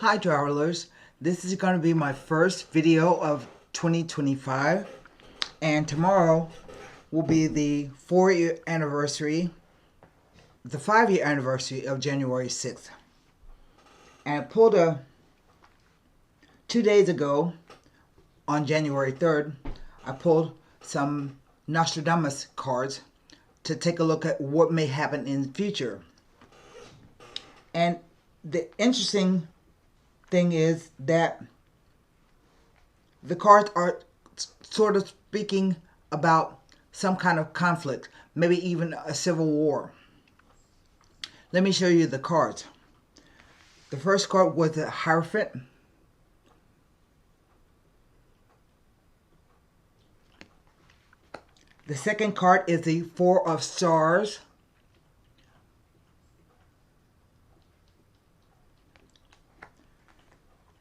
Hi travelers, this is going to be my first video of 2025 and tomorrow will be the 4-year anniversary, the 5-year anniversary of January 6th. And I pulled 2 days ago on January 3rd, I pulled some Nostradamus cards to take a look at what may happen in the future. And the interesting thing is that the cards are sort of speaking about some kind of conflict, maybe even a civil war. Let me show you the cards. The first card was the Hierophant. The second card is the Four of Stars.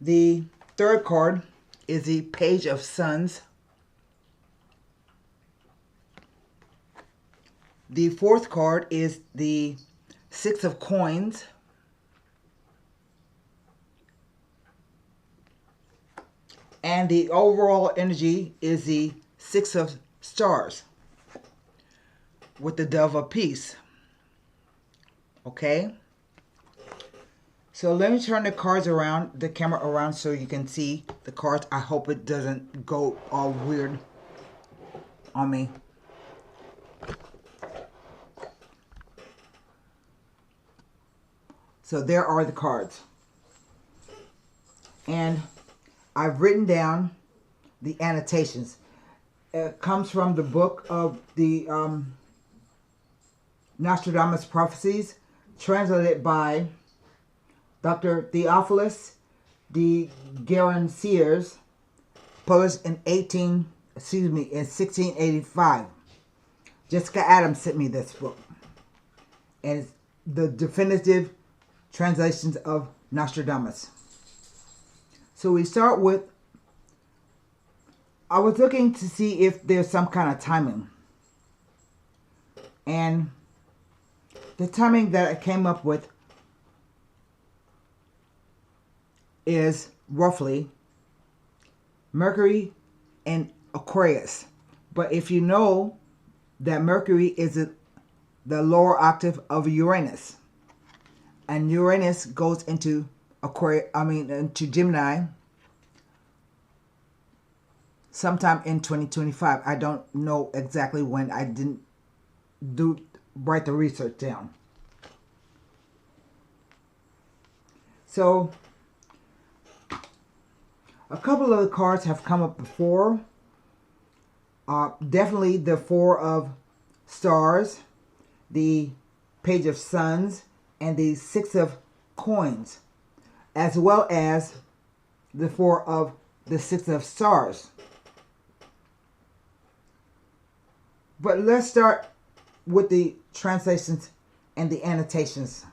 The third card is the Page of Suns. The fourth card is the Six of Coins. And the overall energy is the Six of Stars with the Dove of Peace. Okay? So let me turn the cards around, the camera around so you can see the cards. I hope it doesn't go all weird on me. So there are the cards. And I've written down the annotations. It comes from the book of the Nostradamus Prophecies, translated by Dr. Theophilus de Guérin, published in 1685. Jessica Adams sent me this book, and it's the definitive translations of Nostradamus. So we start with, I was looking to see if there's some kind of timing, and the timing that I came up with is roughly Mercury and Aquarius. But if you know that Mercury is the lower octave of Uranus, and Uranus goes into into Gemini sometime in 2025. I don't know exactly when. I didn't write the research down. So a couple of the cards have come up before. Definitely the Four of Stars, the Page of Suns, and the Six of Coins, as well as the Six of Stars. But let's start with the translations and the annotations,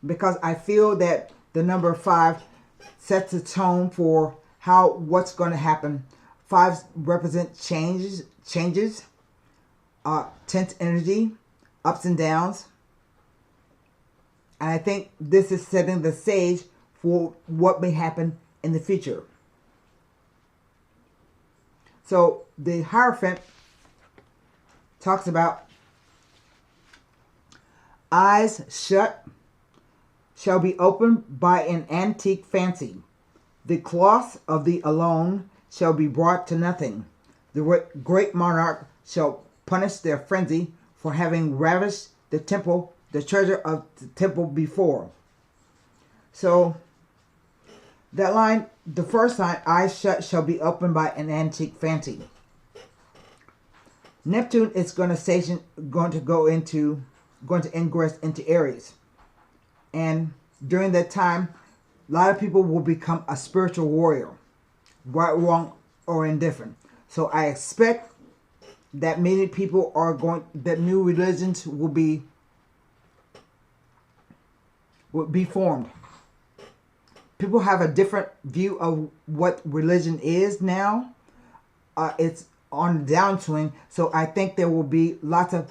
because I feel that the number 5 sets the tone for what's going to happen. 5s represent changes, tense energy, ups and downs. And I think this is setting the stage for what may happen in the future. So the Hierophant talks about eyes shut shall be opened by an antique fancy. The cloths of the alone shall be brought to nothing. The great monarch shall punish their frenzy for having ravished the temple, the treasure of the temple before. So that line, the first line, eyes shut shall be opened by an antique fancy. Neptune is going to ingress into Aries. And during that time, a lot of people will become a spiritual warrior, right, wrong, or indifferent. So I expect that many people that new religions will be formed. People have a different view of what religion is now. It's on the downswing, so I think there will be lots of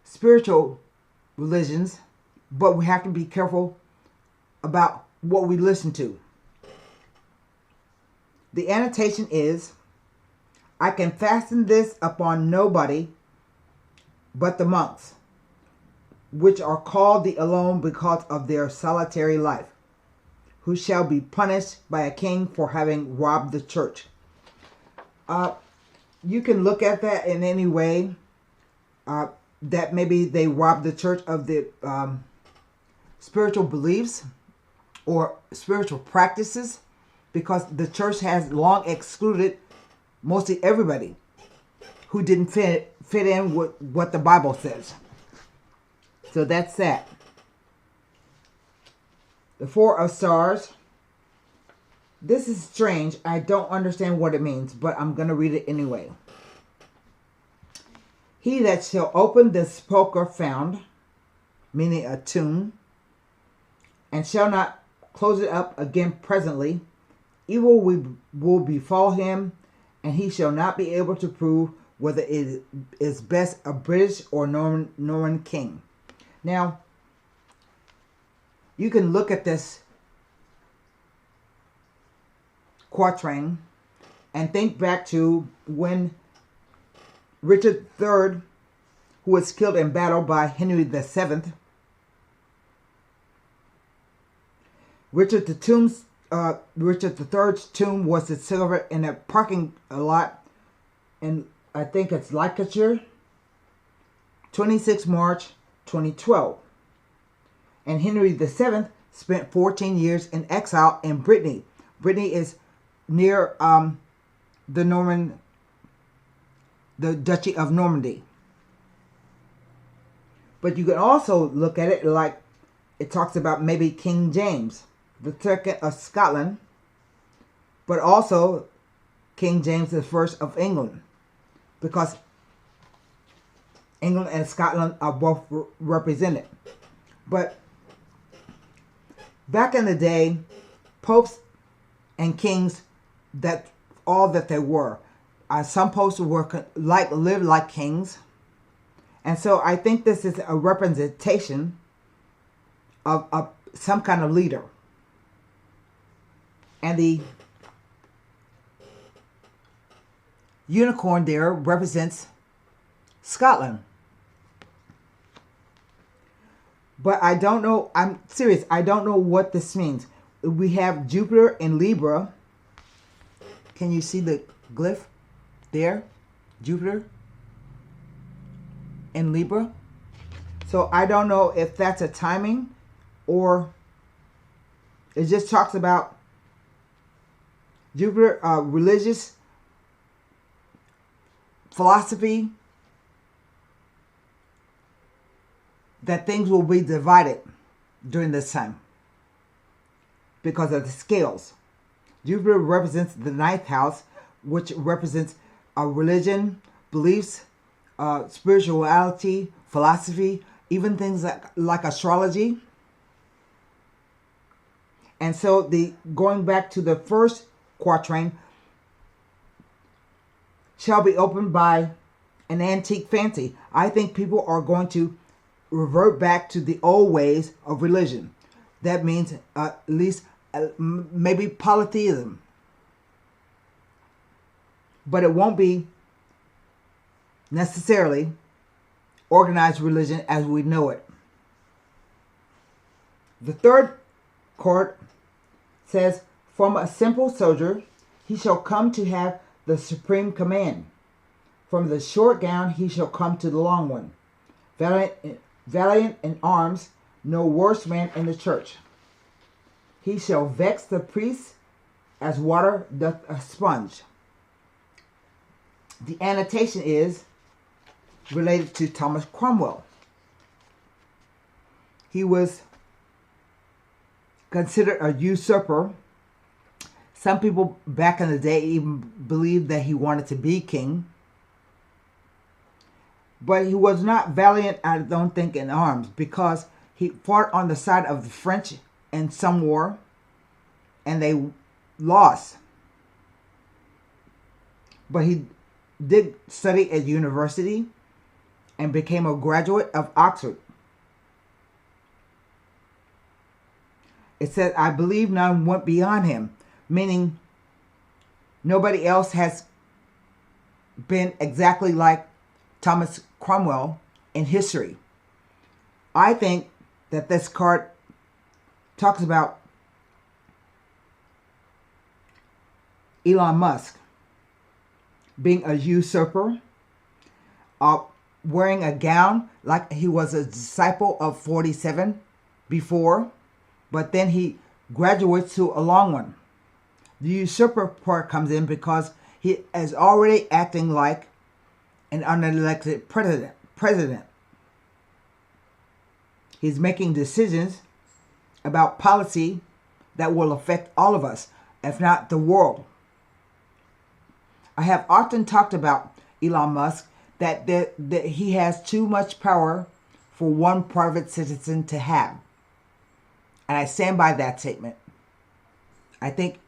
spiritual religions, but we have to be careful about what we listen to. The annotation is, I can fasten this upon nobody but the monks, which are called the alone because of their solitary life, who shall be punished by a king for having robbed the church. You can look at that in any way, that maybe they robbed the church of the spiritual beliefs or spiritual practices, because the church has long excluded mostly everybody who didn't fit in with what the Bible says. So that's that. The Four of Stars. This is strange. I don't understand what it means, but I'm going to read it anyway. He that shall open the sepulchre found, meaning a tomb, and shall not close it up again presently, evil will befall him, and he shall not be able to prove whether it is best a British or Norman king. Now, you can look at this quatrain and think back to when Richard III, who was killed in battle by Henry VII, Richard III's tomb was discovered in a parking lot, and I think it's Lancashire, 26 March 2012. And Henry VII spent 14 years in exile in Brittany. Brittany is near the Duchy of Normandy. But you can also look at it like it talks about maybe King James II of Scotland, but also King James I of England, because England and Scotland are both represented. But back in the day, popes and kings, that all that they were. Some popes lived like kings, and so I think this is a representation of some kind of leader. And the unicorn there represents Scotland. But I don't know, I'm serious, I don't know what this means. We have Jupiter in Libra. Can you see the glyph there? Jupiter in Libra. So I don't know if that's a timing, or it just talks about Jupiter, religious philosophy, that things will be divided during this time because of the scales. Jupiter represents the ninth house, which represents religion, beliefs, spirituality, philosophy, even things like astrology. And so going back to the first quatrain, shall be opened by an antique fancy. I think people are going to revert back to the old ways of religion. That means at least maybe polytheism. But it won't be necessarily organized religion as we know it. The third chord says, from a simple soldier he shall come to have the supreme command. From the short gown he shall come to the long one. Valiant in arms, no worse man in the church. He shall vex the priest as water doth a sponge. The annotation is related to Thomas Cromwell. He was considered a usurper. Some people back in the day even believed that he wanted to be king. But he was not valiant, I don't think, in arms, because he fought on the side of the French in some war, and they lost. But he did study at university and became a graduate of Oxford. It said, I believe none went beyond him, meaning nobody else has been exactly like Thomas Cromwell in history. I think that this card talks about Elon Musk being a usurper, wearing a gown like he was a disciple of 47 before, but then he graduates to a long one. The usurper part comes in because he is already acting like an unelected president. He's making decisions about policy that will affect all of us, if not the world. I have often talked about Elon Musk that he has too much power for one private citizen to have. And I stand by that statement. I think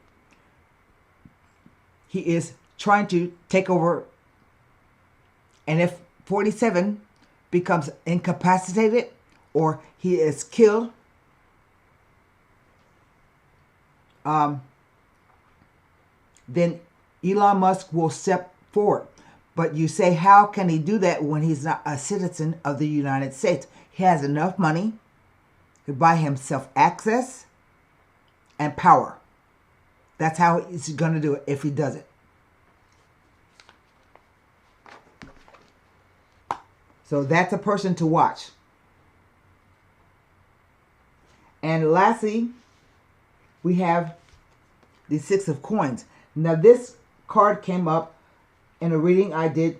he is trying to take over. And if 47 becomes incapacitated or he is killed, then Elon Musk will step forward. But you say, how can he do that when he's not a citizen of the United States? He has enough money to buy himself access and power. That's how he's going to do it if he does it. So that's a person to watch. And lastly, we have the Six of Coins. Now this card came up in a reading I did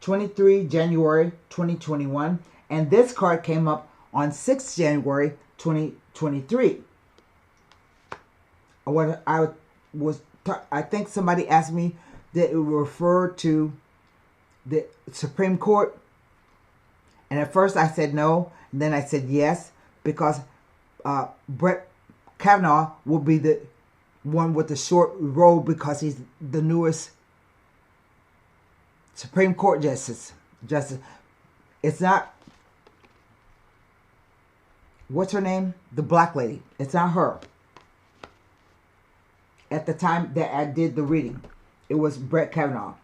23 January 2021. And this card came up on 6 January 2023. I think somebody asked me that it would refer to the Supreme Court. And at first I said no. And then I said yes. Because Brett Kavanaugh will be the one with the short robe because he's the newest Supreme Court justice. It's not, what's her name? The black lady. It's not her. At the time that I did the reading, it was Brett Kavanaugh.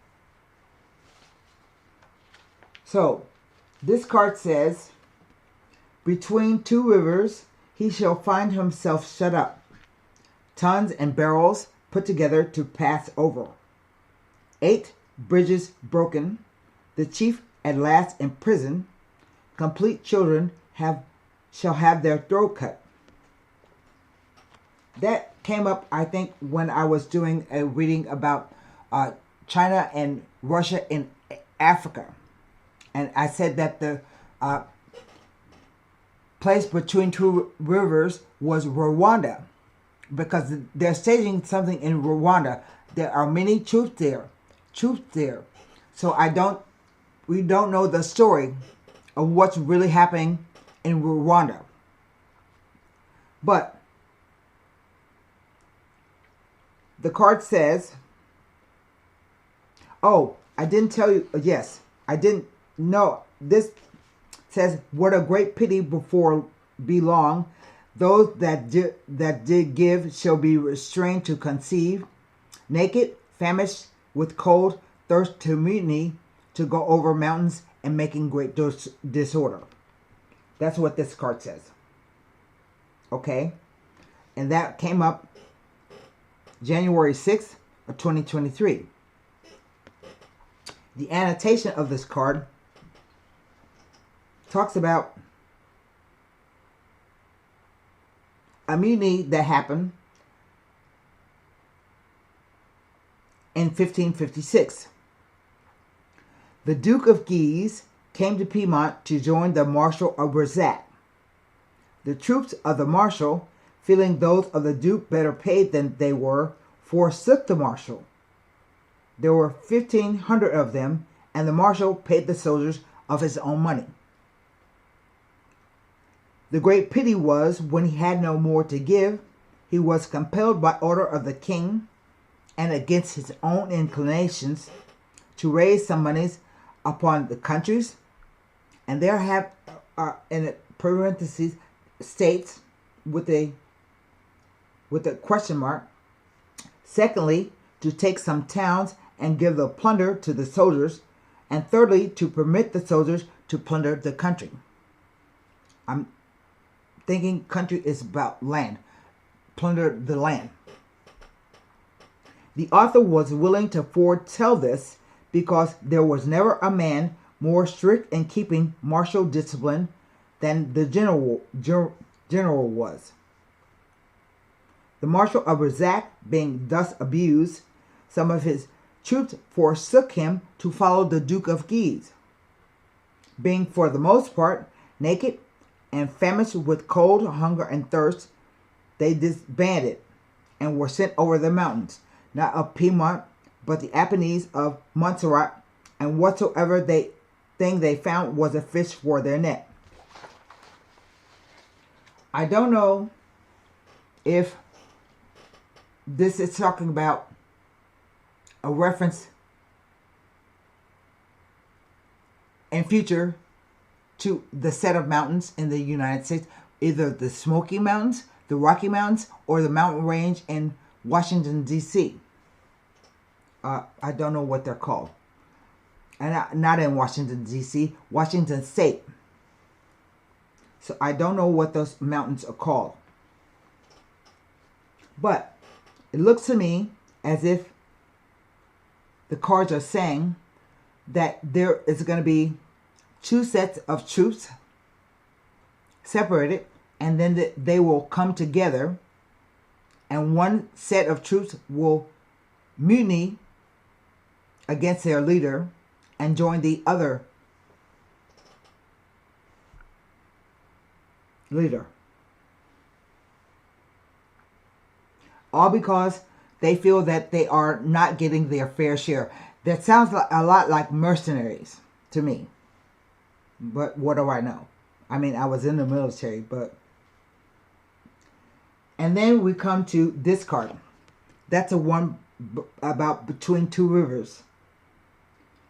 So, this card says, between two rivers, he shall find himself shut up, tons and barrels put together to pass over. 8 bridges broken, the chief at last in prison, complete children shall have their throat cut. That came up, I think, when I was doing a reading about China and Russia in Africa. And I said that the place between two rivers was Rwanda, because they're staging something in Rwanda. There are many troops there. So we don't know the story of what's really happening in Rwanda. But the card says, oh, I didn't tell you, yes, I didn't know. This says, what a great pity before be long. Those that did give shall be restrained to conceive. Naked, famished with cold, thirst to mutiny, to go over mountains and making great disorder. That's what this card says. Okay? And that came up January 6th of 2023. The annotation of this card talks about a mutiny that happened in 1556. The Duke of Guise came to Piedmont to join the Marshal of Brissac. The troops of the Marshal, feeling those of the Duke better paid than they were, forsook the Marshal. There were 1,500 of them, and the Marshal paid the soldiers of his own money. The great pity was, when he had no more to give, he was compelled by order of the king, and against his own inclinations, to raise some monies upon the countries, and there have, in parentheses, states with a with a question mark. Secondly, to take some towns and give the plunder to the soldiers. And thirdly, to permit the soldiers to plunder the country. I'm thinking country is about land. Plunder the land. The author was willing to foretell this because there was never a man more strict in keeping martial discipline than the general was. The Marshal of Razak being thus abused, some of his troops forsook him to follow the Duke of Guise. Being for the most part naked and famished with cold, hunger, and thirst, they disbanded and were sent over the mountains, not of Piedmont, but the Apennines of Montserrat, and whatsoever thing they found was a fish for their net. I don't know if this is talking about a reference in future to the set of mountains in the United States, either the Smoky Mountains, the Rocky Mountains, or the mountain range in Washington, D.C. I don't know what they're called. And not in Washington, D.C., Washington State. So I don't know what those mountains are called. But it looks to me as if the cards are saying that there is going to be two sets of troops separated, and then they will come together, and one set of troops will mutiny against their leader and join the other leader. All because they feel that they are not getting their fair share. That sounds a lot like mercenaries to me. But what do I know? I mean, I was in the military, but... And then we come to this card. That's a one about between two rivers.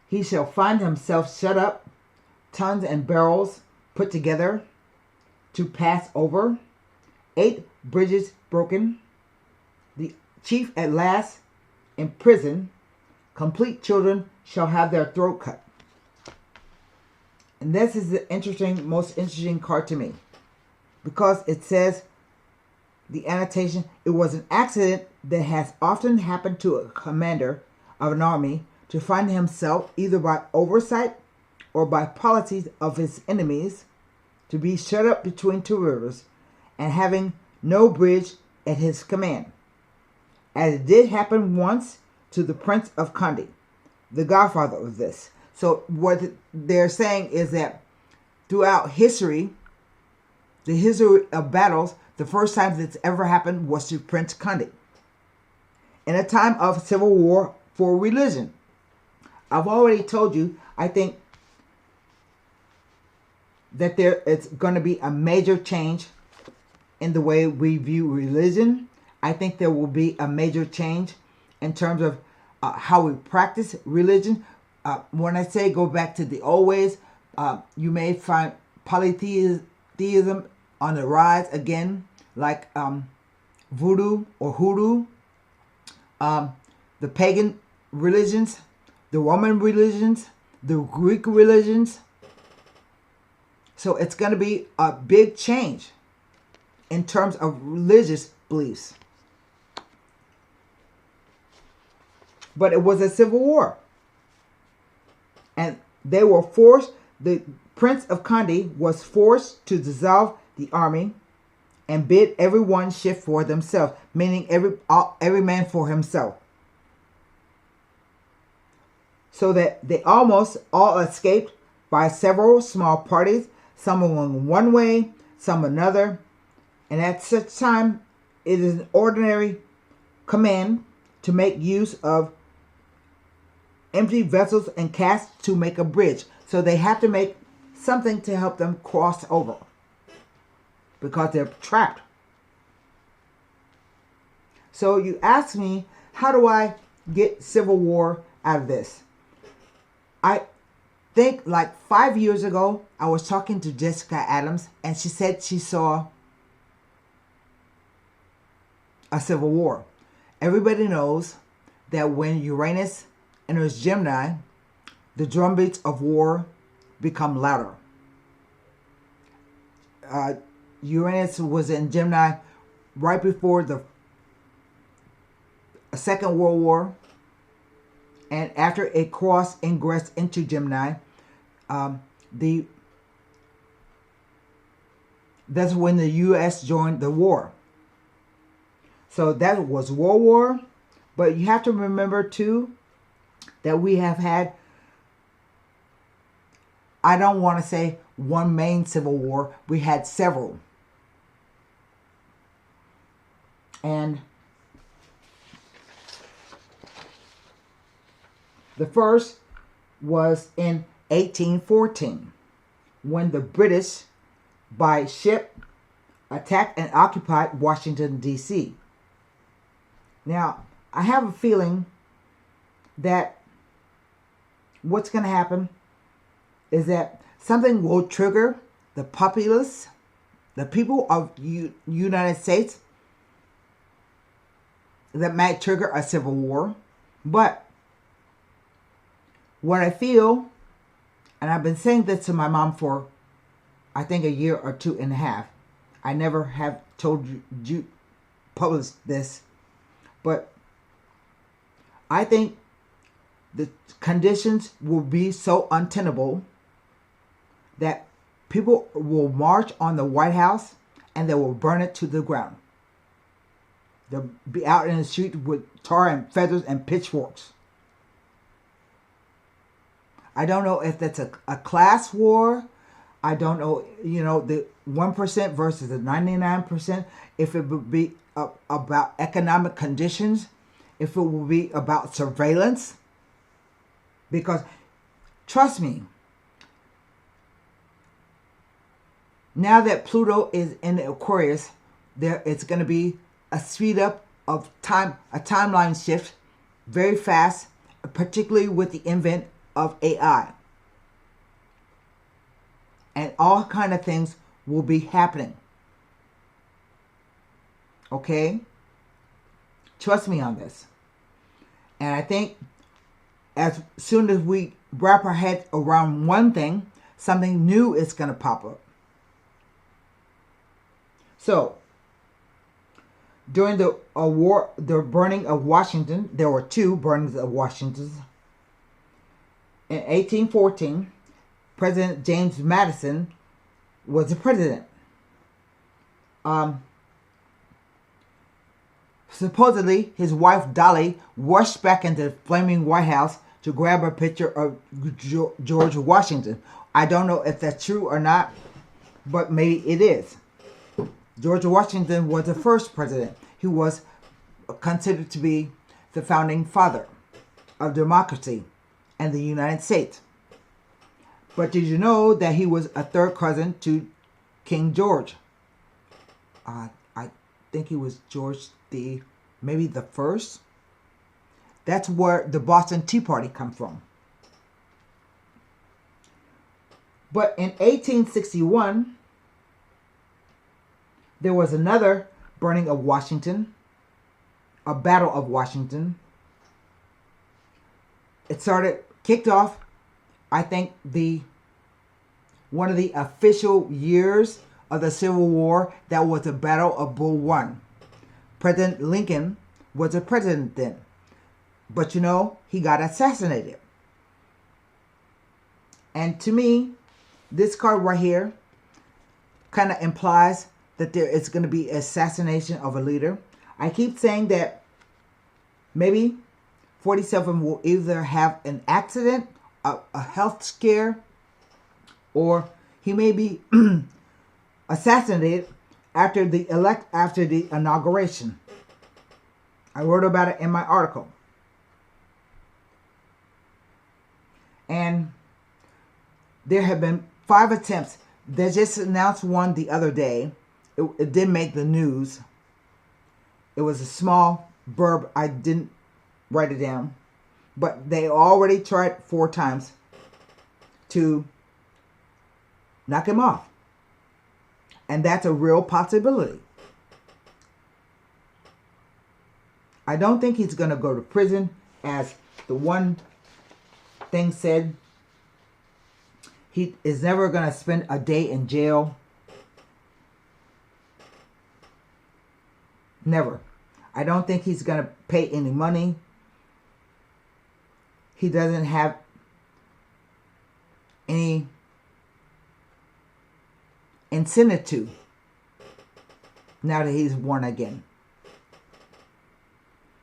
He shall find himself shut up, tons and barrels put together to pass over, 8 bridges broken, the chief at last in prison, complete children shall have their throat cut. And this is the most interesting card to me, because it says, the annotation, it was an accident that has often happened to a commander of an army to find himself, either by oversight or by policies of his enemies, to be shut up between two rivers and having no bridge at his command, as it did happen once to the Prince of Condé, the godfather of this. So what they're saying is that throughout history, the history of battles, the first time that's ever happened was to Prince Condé, in a time of civil war for religion. I've already told you, I think that there is going to be a major change in the way we view religion. I think there will be a major change in terms of how we practice religion. When I say go back to the old ways, you may find polytheism on the rise again, like voodoo or hoodoo, the pagan religions, the Roman religions, the Greek religions. So it's going to be a big change in terms of religious beliefs. But it was a civil war. And they were forced, the Prince of Condé was forced to dissolve the army and bid everyone shift for themselves, meaning every man for himself. So that they almost all escaped by several small parties, some going one way, some another. And at such time, it is an ordinary command to make use of empty vessels and casks to make a bridge. So they have to make something to help them cross over, because they're trapped. So you ask me, how do I get civil war out of this? I think like 5 years ago, I was talking to Jessica Adams, and she said she saw a civil war. Everybody knows that when Uranus enters Gemini, the drumbeats of war become louder. Uranus was in Gemini right before the Second World War, and after it crossed ingress into Gemini, that's when the U.S. joined the war. So that was World War, but you have to remember too that we have had, I don't want to say one main civil war, we had several. And the first was in 1814 when the British by ship attacked and occupied Washington, D.C. Now, I have a feeling that what's going to happen is that something will trigger the populace, the people of United States, that might trigger a civil war. But what I feel, and I've been saying this to my mom for I think a year or 2.5. I never have told you published this, but I think the conditions will be so untenable that people will march on the White House and they will burn it to the ground. They'll be out in the street with tar and feathers and pitchforks. I don't know if that's a class war. I don't know, the 1% versus the 99%, if it would be about economic conditions, if it will be about surveillance. Because, trust me, now that Pluto is in Aquarius, it's going to be a speed up of time, a timeline shift very fast, particularly with the advent of AI. And all kind of things will be happening. Okay? Trust me on this. And I think as soon as we wrap our heads around one thing, something new is going to pop up. So, during the war, the burning of Washington, there were 2 burnings of Washington. In 1814, President James Madison was the president. Supposedly, his wife Dolly rushed back into the flaming White House to grab a picture of George Washington. I don't know if that's true or not, but maybe it is. George Washington was the first president. He was considered to be the founding father of democracy and the United States. But did you know that he was a third cousin to King George? I think he was George maybe the first. That's where the Boston Tea Party comes from. But in 1861, there was another burning of Washington, a battle of Washington. It kicked off, I think, one of the official years of the Civil War. That was the Battle of Bull Run. President Lincoln was the president then. But he got assassinated. And to me, this card right here kind of implies that there is going to be assassination of a leader. I keep saying that maybe 47 will either have an accident, a health scare, or he may be assassinated after the inauguration. I wrote about it in my article. And there have been 5 attempts. They just announced one the other day. It didn't make the news. It was a small blurb. I didn't write it down. But they already tried 4 times to knock him off. And that's a real possibility. I don't think he's going to go to prison, as the one thing said. He is never going to spend a day in jail. Never. I don't think he's going to pay any money. He doesn't have any incentive to, now that he's born again.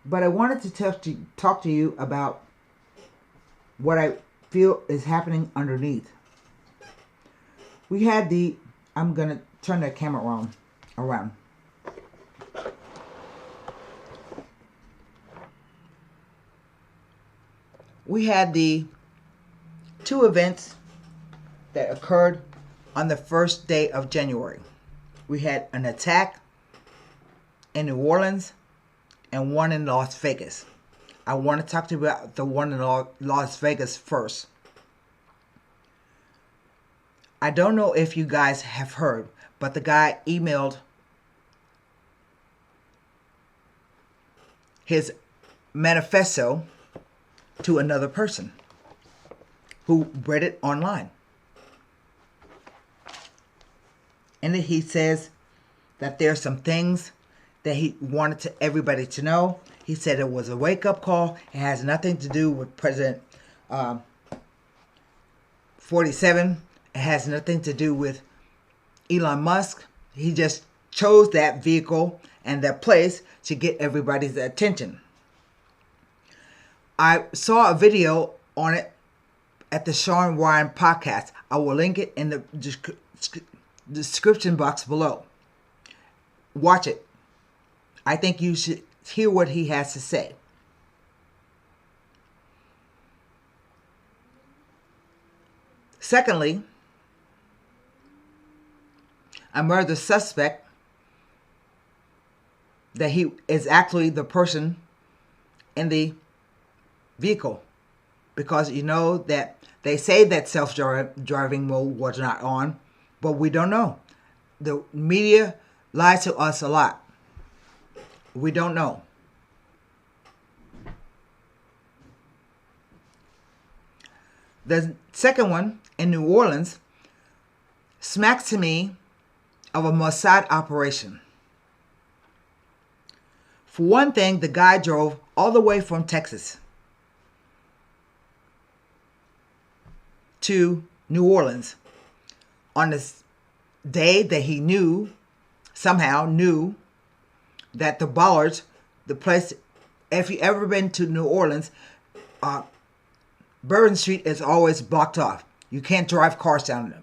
But I wanted to talk to you about what I feel is happening underneath. We had I'm going to turn the camera around. We had the two events that occurred on the first day of January. We had an attack in New Orleans and one in Las Vegas. I want to talk to you about the one in Las Vegas first. I don't know if you guys have heard, but the guy emailed his manifesto to another person who read it online. And he says that there are some things that he wanted everybody to know. He said it was a wake-up call. It has nothing to do with President 47. It has nothing to do with Elon Musk. He just chose that vehicle and that place to get everybody's attention. I saw a video on it at the Shawn Ryan podcast. I will link it in the description box below. Watch it. I think you should hear what he has to say. Secondly, I murdered the suspect that he is actually the person in the vehicle, because you know that they say that self-driving mode was not on, but we don't know. The media lies to us a lot. We don't know. The second one in New Orleans smacks to me of a Mossad operation. For one thing, the guy drove all the way from Texas to New Orleans on this day that he somehow knew that the bollards, the place, if you ever been to New Orleans, Bourbon Street is always blocked off. You can't drive cars down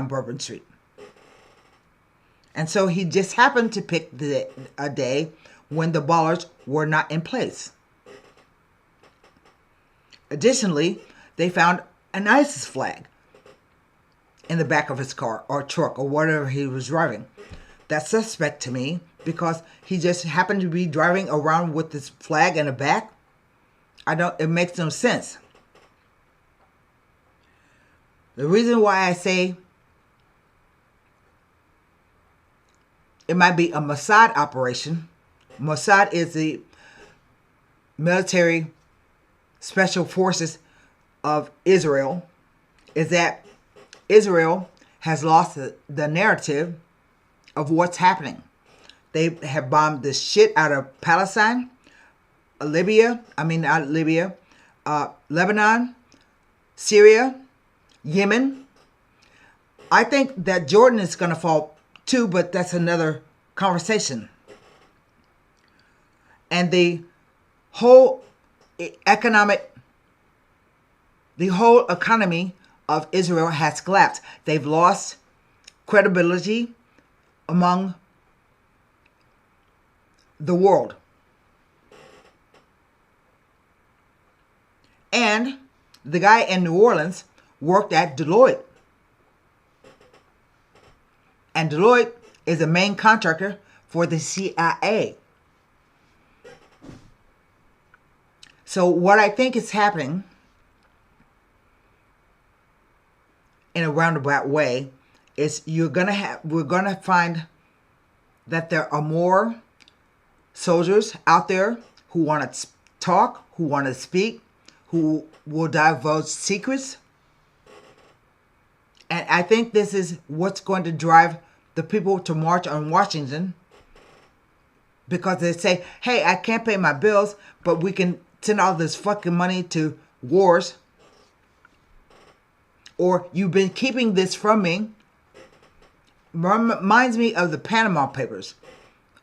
Bourbon Street. And so he just happened to pick a day when the bollards were not in place. Additionally, they found an ISIS flag in the back of his car or truck or whatever he was driving. That's suspect to me, because he just happened to be driving around with this flag in the back. It makes no sense. The reason why I say it might be a Mossad operation. Mossad is the military special forces of Israel. Is that Israel has lost the narrative of what's happening. They have bombed the shit out of Palestine, Lebanon, Syria, Yemen. I think that Jordan is going to fall too, but that's another conversation. And the whole economy of Israel has collapsed. They've lost credibility among the world. And the guy in New Orleans worked at Deloitte. And Deloitte is the main contractor for the CIA. So what I think is happening in a roundabout way is we're gonna find that there are more soldiers out there who want to talk, who want to speak, who will divulge secrets. And I think this is what's going to drive the people to march on Washington, because they say, hey, I can't pay my bills, but we can send all this fucking money to wars. Or you've been keeping this from me. Reminds me of the Panama Papers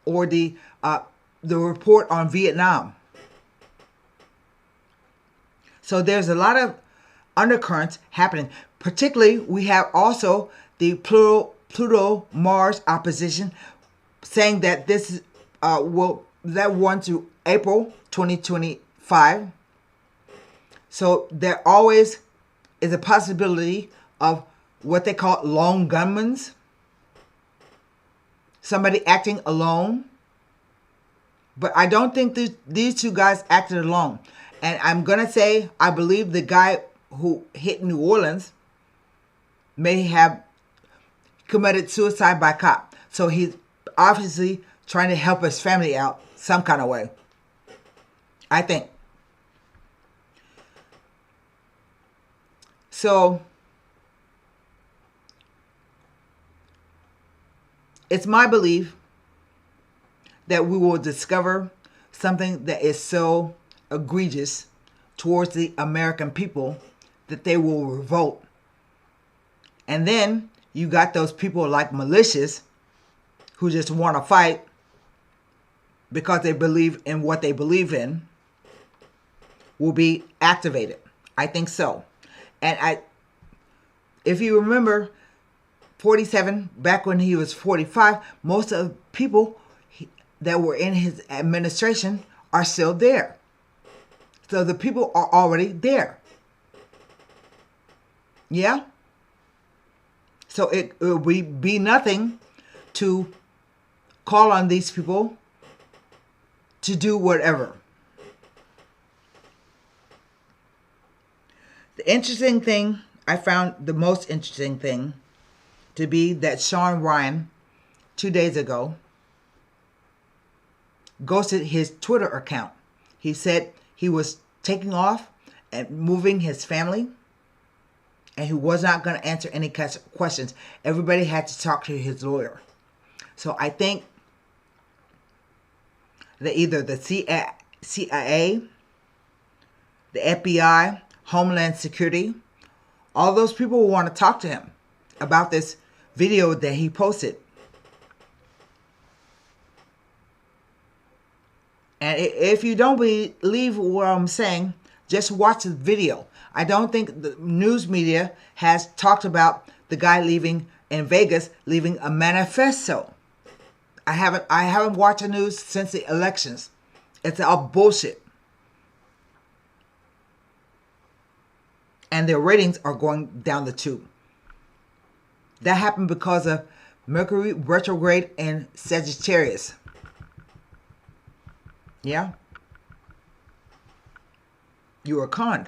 or the report on Vietnam. So there's a lot of undercurrents happening. Particularly, we have also the Pluto-Mars opposition saying that this will run to April 2025. So there always is a possibility of what they call lone gunmen. Somebody acting alone. But I don't think these two guys acted alone. And I'm going to say, I believe the guy who hit New Orleans may have committed suicide by cop. So he's obviously trying to help his family out some kind of way, I think. So it's my belief that we will discover something that is so egregious towards the American people that they will revolt. And then you got those people like militias who just want to fight because they believe in what they believe in will be activated. I think so. And if you remember 47, back when he was 45, most of the people that were in his administration are still there. So the people are already there. Yeah? So it will be nothing to call on these people to do whatever. The interesting thing, I found the most interesting thing to be that Shawn Ryan, 2 days ago, ghosted his Twitter account. He said he was taking off and moving his family, and he was not going to answer any questions. Everybody had to talk to his lawyer. So I think that either the CIA, the FBI, Homeland Security, all those people will want to talk to him about this video that he posted. And if you don't believe what I'm saying, just watch the video. I don't think the news media has talked about the guy leaving in Vegas, leaving a manifesto. I haven't watched the news since the elections. It's all bullshit. And their ratings are going down the tube. That happened because of Mercury retrograde in Sagittarius. Yeah? You were conned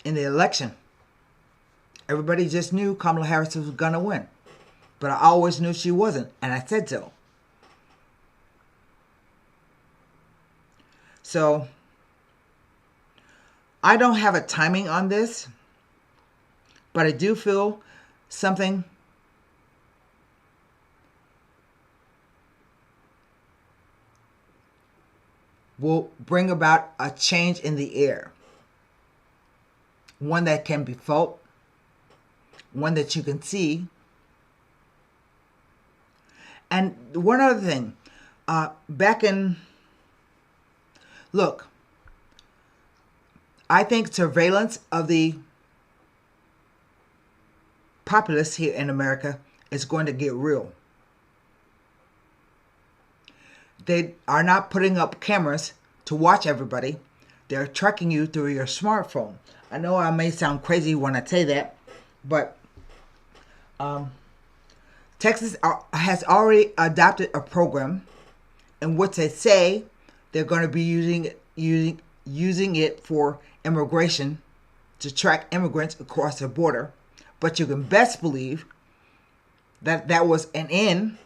in the election. Everybody just knew Kamala Harris was going to win. But I always knew she wasn't, and I said so. So, I don't have a timing on this, but I do feel something will bring about a change in the air. One that can be felt, one that you can see. And one other thing, look, I think surveillance of the populace here in America is going to get real. They are not putting up cameras to watch everybody. They're tracking you through your smartphone. I know I may sound crazy when I say that, but Texas has already adopted a program in which they say they're going to be using it for immigration to track immigrants across the border. But you can best believe that that was an in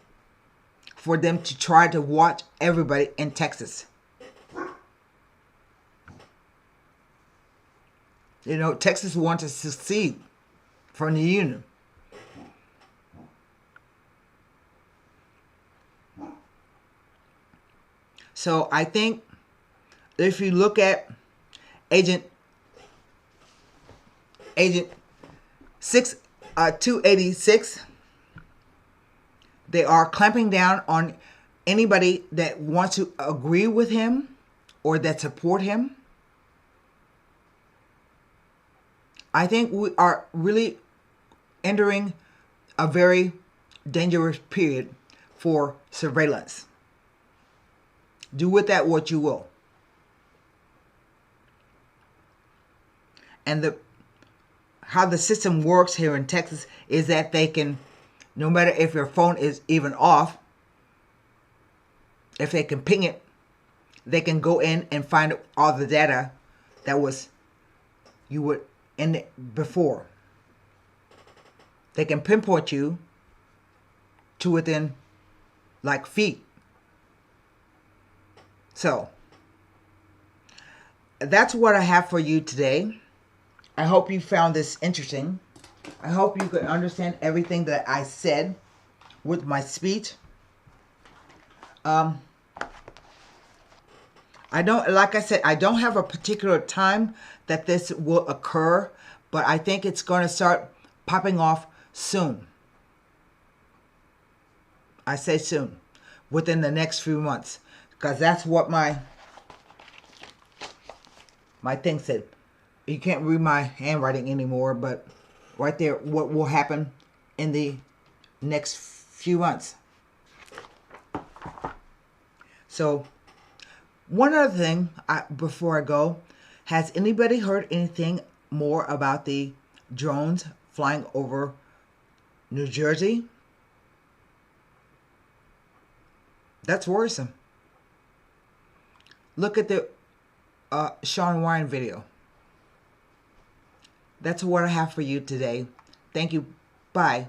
for them to try to watch everybody in Texas. You know, Texas wants to secede from the Union. So I think if you look at Agent 286, they are clamping down on anybody that wants to agree with him or that support him. I think we are really entering a very dangerous period for surveillance. Do with that what you will. And how the system works here in Texas is that they can, no matter if your phone is even off, if they can ping it, they can go in and find all the data that was you would in it before. They can pinpoint you to within like feet. So that's what I have for you today. I hope you found this interesting. I hope you could understand everything that I said with my speech. I don't, like I said, I don't have a particular time that this will occur, but I think it's going to start popping off soon. I say soon, within the next few months, because that's what my thing said. You can't read my handwriting anymore, but right there, what will happen in the next few months. So, one other thing before I go, has anybody heard anything more about the drones flying over New Jersey? That's worrisome. Look at the Shawn Ryan video. That's what I have for you today. Thank you. Bye.